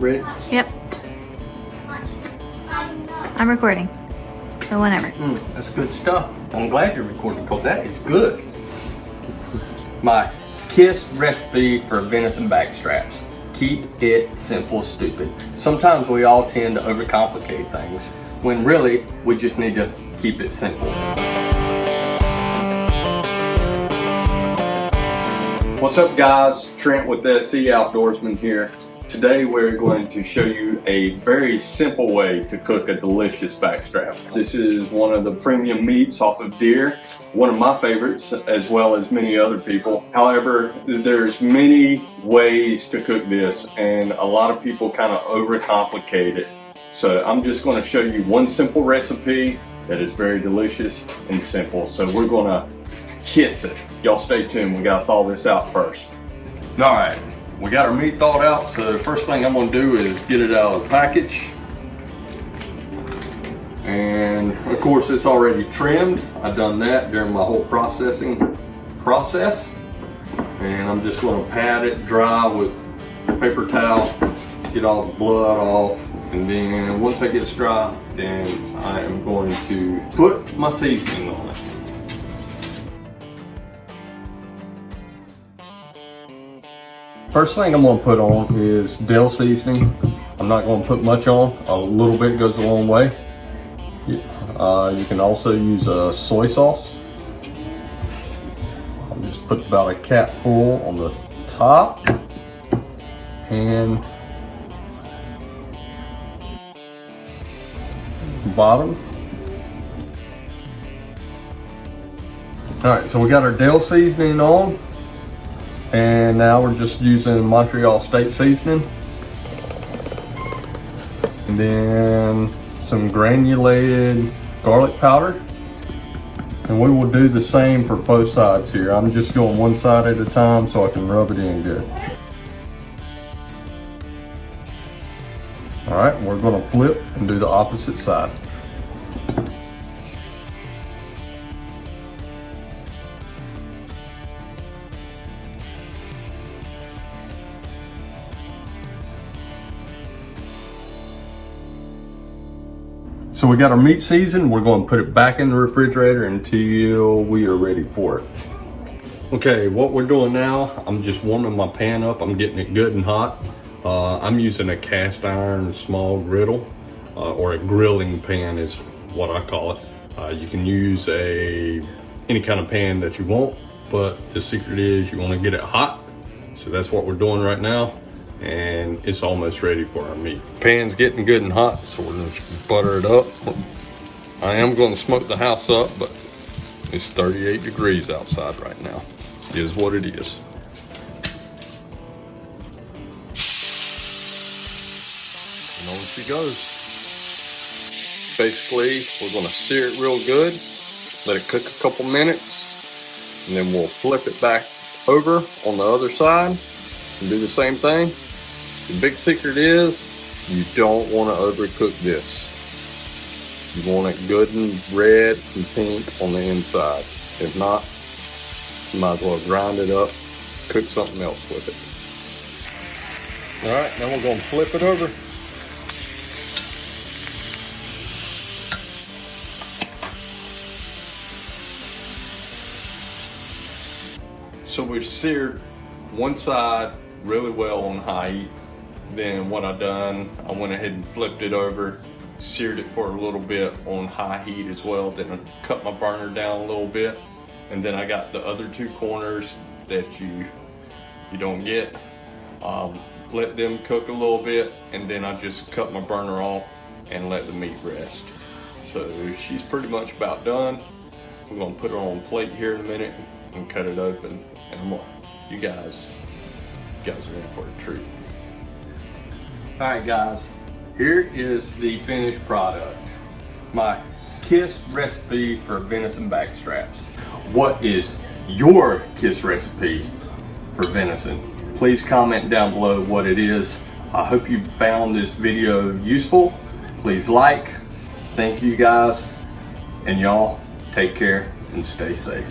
Ready? Yep. I'm recording. So whenever. That's good stuff. I'm glad you're recording because that is good. My KISS recipe for venison backstraps. Keep it simple, stupid. Sometimes we all tend to overcomplicate things when really we just need to keep it simple. What's up guys? Trent with SC Outdoorsman here. Today we're going to show you a very simple way to cook a delicious backstrap. This is one of the premium meats off of deer, one of my favorites as well as many other people. However, there's many ways to cook this and a lot of people kind of overcomplicate it. So I'm just going to show you one simple recipe that is very delicious and simple. So we're going to kiss it. Y'all stay tuned, we got to thaw this out first. Alright, we got our meat thawed out, so the first thing I'm going to do is get it out of the package. And of course it's already trimmed. I've done that during my whole processing process. And I'm just going to pat it dry with paper towel, get all the blood off. And then once it gets dry, then I am going to put my seasoning on it. First thing I'm going to put on is dill seasoning. I'm not going to put much on. A little bit goes a long way. You can also use soy sauce. I'll just put about a capful on the top and bottom. Alright, so we got our dill seasoning on. And now we're just using Montreal steak seasoning. And then some granulated garlic powder. And we will do the same for both sides here. I'm just going one side at a time so I can rub it in good. All right, we're gonna flip and do the opposite side. So we got our meat seasoned. We're going to put it back in the refrigerator until we are ready for it. Okay, what we're doing now, I'm just warming my pan up. I'm getting it good and hot. I'm using a cast iron small griddle, or a grilling pan is what I call it. You can use any kind of pan that you want, but the secret is you want to get it hot. So that's what we're doing right now. And it's almost ready for our meat. Pan's getting good and hot, so we're gonna butter it up. I am gonna smoke the house up, but it's 38 degrees outside right now. It is what it is. And on she goes. Basically, we're gonna sear it real good, let it cook a couple minutes, and then we'll flip it back over on the other side and do the same thing. The big secret is you don't want to overcook this. You want it good and red and pink on the inside. If not, you might as well grind it up, cook something else with it. All right, now we're going to flip it over. So we've seared one side really well on high heat. Then what I done, I went ahead and flipped it over, seared it for a little bit on high heat as well. Then I cut my burner down a little bit, and then I got the other two corners that you don't get. Let them cook a little bit, and then I just cut my burner off and let the meat rest. So she's pretty much about done. We're gonna put her on a plate here in a minute and cut it open, and you guys are in for a treat. Alright guys, here is the finished product. My KISS recipe for venison backstraps. What is your KISS recipe for venison? Please comment down below what it is. I hope you found this video useful. Please like. Thank you guys. And y'all take care and stay safe.